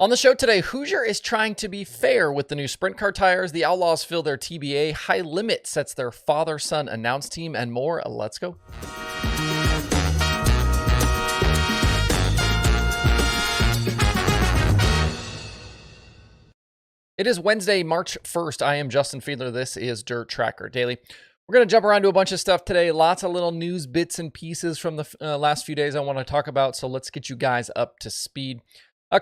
On the show today, Hoosier is trying to be fair with the new sprint car tires. The Outlaws fill their TBA. High Limit sets their father-son announce team and more. Let's go. It is Wednesday, March 1st. I am Justin Fiedler. This is Dirt Tracker Daily. We're going to jump around to a bunch of stuff today. Lots of little news bits and pieces from the last few days I want to talk about. So let's get you guys up to speed.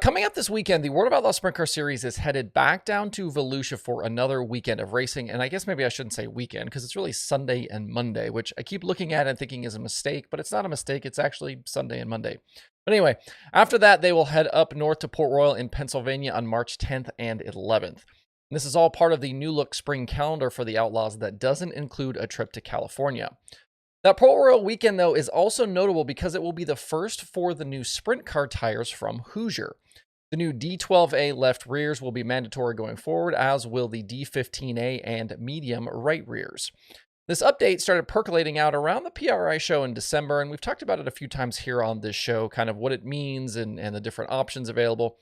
Coming up this weekend, the World of Outlaws Sprint Car Series is headed back down to Volusia for another weekend of racing. And I guess maybe I shouldn't say weekend because it's really Sunday and Monday, which I keep looking at and thinking is a mistake, but it's not a mistake. It's actually Sunday and Monday. But anyway, after that, they will head up north to Port Royal in Pennsylvania on March 10th and 11th. And this is all part of the new look spring calendar for the Outlaws that doesn't include a trip to California. That Port Royal weekend, though, is also notable because it will be the first for the new sprint car tires from Hoosier. The new D12A left rears will be mandatory going forward, as will the D15A and medium right rears. This update started percolating out around the PRI show in December, and we've talked about it a few times here on this show, kind of what it means and the different options available.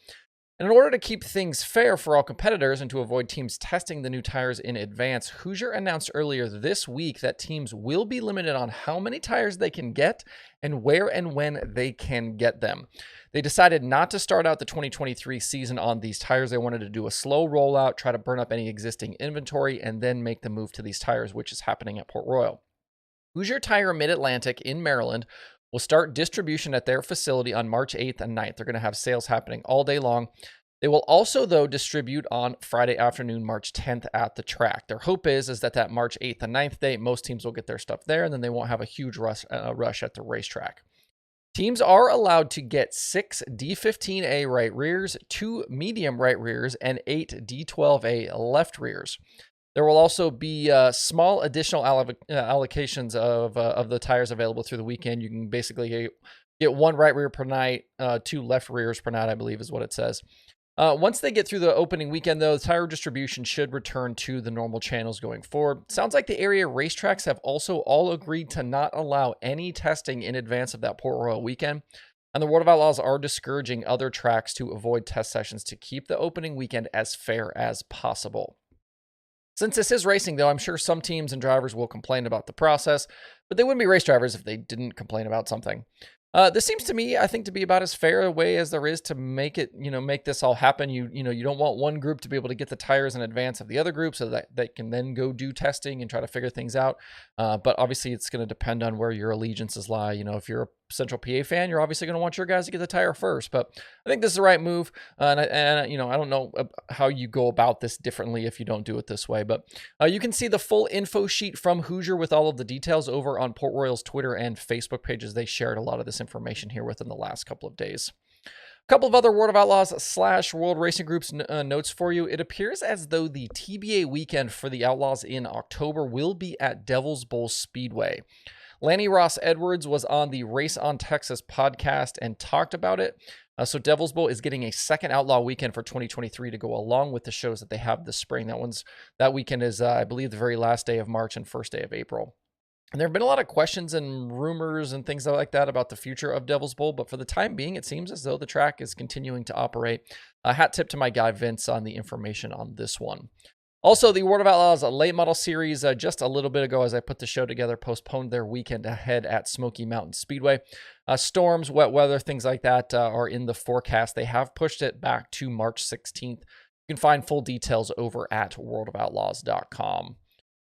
And in order to keep things fair for all competitors and to avoid teams testing the new tires in advance, Hoosier announced earlier this week that teams will be limited on how many tires they can get and where and when they can get them. They decided not to start out the 2023 season on these tires. They wanted to do a slow rollout, try to burn up any existing inventory, and then make the move to these tires, which is happening at Port Royal. Hoosier Tire Mid-Atlantic in Maryland will start distribution at their facility on March 8th and 9th. They're going to have sales happening all day long. They will also, though, distribute on Friday afternoon, March 10th at the track. Their hope is that March 8th and 9th date, most teams will get their stuff there, and then they won't have a huge rush at the racetrack. Teams are allowed to get 6 D15A right rears, 2 medium right rears, and 8 D12A left rears. There will also be small additional allocations of the tires available through the weekend. You can basically get 1 right rear per night, 2 left rears per night, I believe is what it says. Once they get through the opening weekend, though, the tire distribution should return to the normal channels going forward. Sounds like the area racetracks have also all agreed to not allow any testing in advance of that Port Royal weekend. And the World of Outlaws are discouraging other tracks to avoid test sessions to keep the opening weekend as fair as possible. Since this is racing, though, I'm sure some teams and drivers will complain about the process, but they wouldn't be race drivers if they didn't complain about something. This seems to me, I think, to be about as fair a way as there is to make it, make this all happen. You don't want one group to be able to get the tires in advance of the other group so that they can then go do testing and try to figure things out. But obviously, it's going to depend on where your allegiances lie. If you're a Central PA fan, you're obviously going to want your guys to get the tire first. But I think this is the right move. And I don't know how you go about this differently if you don't do it this way. But you can see the full info sheet from Hoosier with all of the details over on Port Royal's Twitter and Facebook pages. They shared a lot of this information here within the last couple of days. A couple of other World of Outlaws / World Racing Group's notes for you. It appears as though the TBA weekend for the Outlaws in October will be at Devil's Bowl Speedway. Lanny Ross Edwards was on the Race on Texas podcast and talked about it. So Devil's Bowl is getting a second Outlaw weekend for 2023 to go along with the shows that they have this spring. That weekend is, I believe, the very last day of March and first day of April. And there have been a lot of questions and rumors and things like that about the future of Devil's Bowl, but for the time being, it seems as though the track is continuing to operate. A hat tip to my guy Vince on the information on this one. Also, the World of Outlaws late model series just a little bit ago as I put the show together postponed their weekend ahead at Smoky Mountain Speedway. Storms, wet weather, things like that are in the forecast. They have pushed it back to March 16th. You can find full details over at worldofoutlaws.com.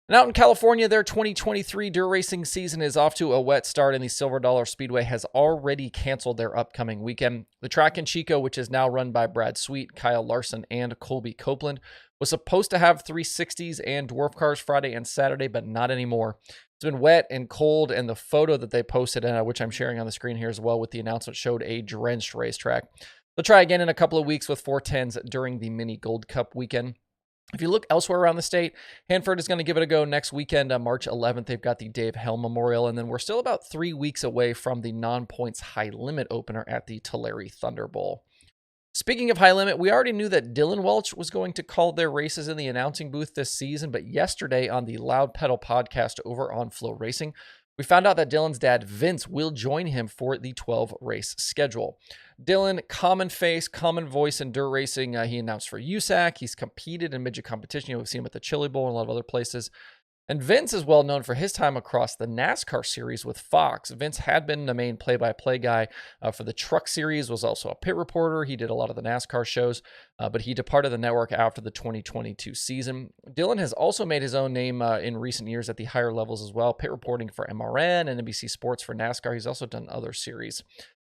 And out in California, their 2023 dirt racing season is off to a wet start, and the Silver Dollar Speedway has already canceled their upcoming weekend. The track in Chico, which is now run by Brad Sweet, Kyle Larson, and Colby Copeland, was supposed to have 360s and dwarf cars Friday and Saturday, but not anymore. It's been wet and cold, and the photo that they posted, which I'm sharing on the screen here as well with the announcement, showed a drenched racetrack. They'll try again in a couple of weeks with 410s during the Mini Gold Cup weekend. If you look elsewhere around the state, Hanford is going to give it a go next weekend on March 11th. They've got the Dave Hell Memorial, and then we're still about 3 weeks away from the non-points high limit opener at the Tulare Thunder Bowl. Speaking of high limit, we already knew that Dylan Welch was going to call their races in the announcing booth this season, but yesterday on the Loud Pedal podcast over on Flow Racing, We found out that Dylan's dad, Vince, will join him for the 12 race schedule. Dylan, common face, common voice in dirt racing. He announced for USAC. He's competed in midget competition. We've seen him at the Chili Bowl and a lot of other places. And Vince is well known for his time across the NASCAR series with Fox. Vince had been the main play-by-play guy for the Truck Series, was also a pit reporter. He did a lot of the NASCAR shows, but he departed the network after the 2022 season. Dylan has also made his own name in recent years at the higher levels as well, pit reporting for MRN and NBC Sports for NASCAR. He's also done other series.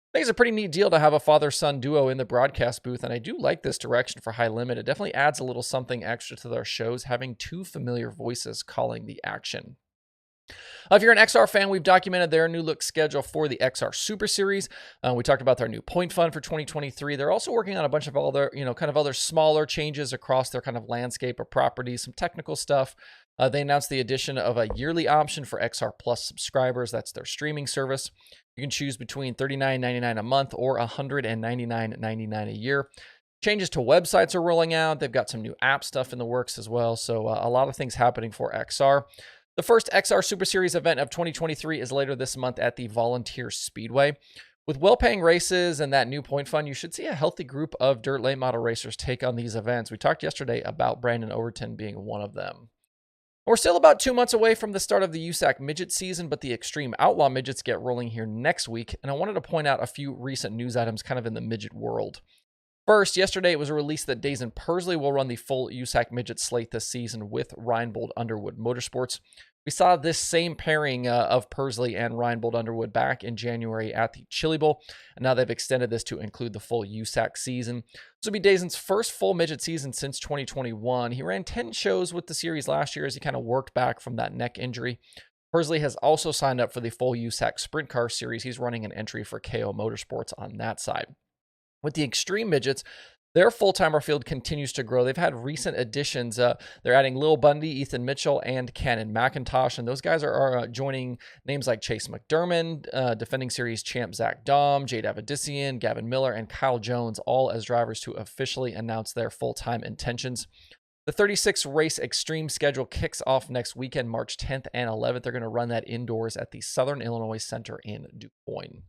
I think it's a pretty neat deal to have a father-son duo in the broadcast booth, and I do like this direction for High Limit. It definitely adds a little something extra to their shows, having two familiar voices calling the action. If you're an XR fan, we've documented their new look schedule for the XR Super Series. We talked about their new point fund for 2023. They're also working on a bunch of other, kind of other smaller changes across their kind of landscape of properties, some technical stuff. They announced the addition of a yearly option for XR Plus subscribers. That's their streaming service. You can choose between $39.99 a month or $199.99 a year. Changes to websites are rolling out. They've got some new app stuff in the works as well. So a lot of things happening for XR. The first XR Super Series event of 2023 is later this month at the Volunteer Speedway. With well-paying races and that new point fund, you should see a healthy group of dirt late model racers take on these events. We talked yesterday about Brandon Overton being one of them. We're still about 2 months away from the start of the USAC midget season, but the Extreme Outlaw midgets get rolling here next week, and I wanted to point out a few recent news items kind of in the midget world. First, yesterday it was released that Dazen Persley will run the full USAC midget slate this season with Reinbold Underwood Motorsports. We saw this same pairing of Persley and Reinbold Underwood back in January at the Chili Bowl, and now they've extended this to include the full USAC season. This will be Dazen's first full midget season since 2021. He ran 10 shows with the series last year as he kind of worked back from that neck injury. Persley has also signed up for the full USAC Sprint Car Series. He's running an entry for KO Motorsports on that side. With the Extreme Midgets, their full-timer field continues to grow. They've had recent additions. They're adding Lil Bundy, Ethan Mitchell, and Cannon McIntosh, and those guys are joining names like Chase McDermott, defending series champ Zach Dahm, Jade Avedissian, Gavin Miller, and Kyle Jones, all as drivers to officially announce their full-time intentions. The 36-race Extreme schedule kicks off next weekend, March 10th and 11th. They're going to run that indoors at the Southern Illinois Center in Du Quoin.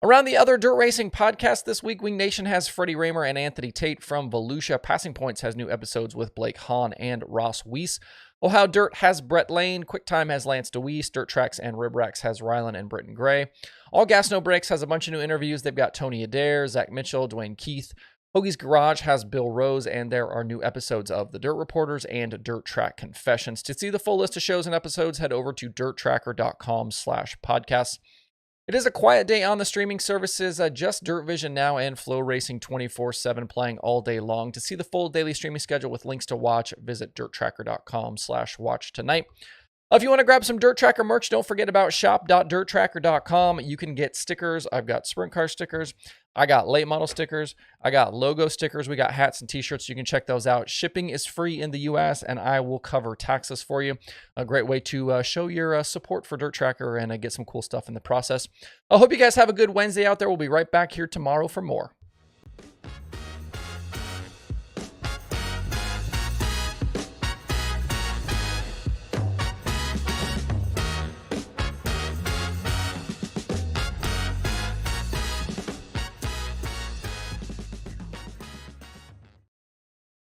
Around the other dirt racing podcast this week, Wing Nation has Freddie Raymer and Anthony Tate from Volusia. Passing Points has new episodes with Blake Hahn and Ross Weiss. Oh How Dirt has Brett Lane. QuickTime has Lance DeWeese. Dirt Tracks and Rib Racks has Rylan and Britton Gray. All Gas No Brakes has a bunch of new interviews. They've got Tony Adair, Zach Mitchell, Dwayne Keith. Hoagie's Garage has Bill Rose, and there are new episodes of The Dirt Reporters and Dirt Track Confessions. To see the full list of shows and episodes, head over to dirttracker.com/podcasts. It is a quiet day on the streaming services, just Dirt Vision Now and Flow Racing 24/7 playing all day long. To see the full daily streaming schedule with links to watch, visit dirttracker.com/watch tonight. If you want to grab some Dirt Tracker merch, don't forget about shop.dirttracker.com. You can get stickers. I've got sprint car stickers. I got late model stickers. I got logo stickers. We got hats and t-shirts. You can check those out. Shipping is free in the U.S., and I will cover taxes for you. A great way to show your support for Dirt Tracker and get some cool stuff in the process. I hope you guys have a good Wednesday out there. We'll be right back here tomorrow for more.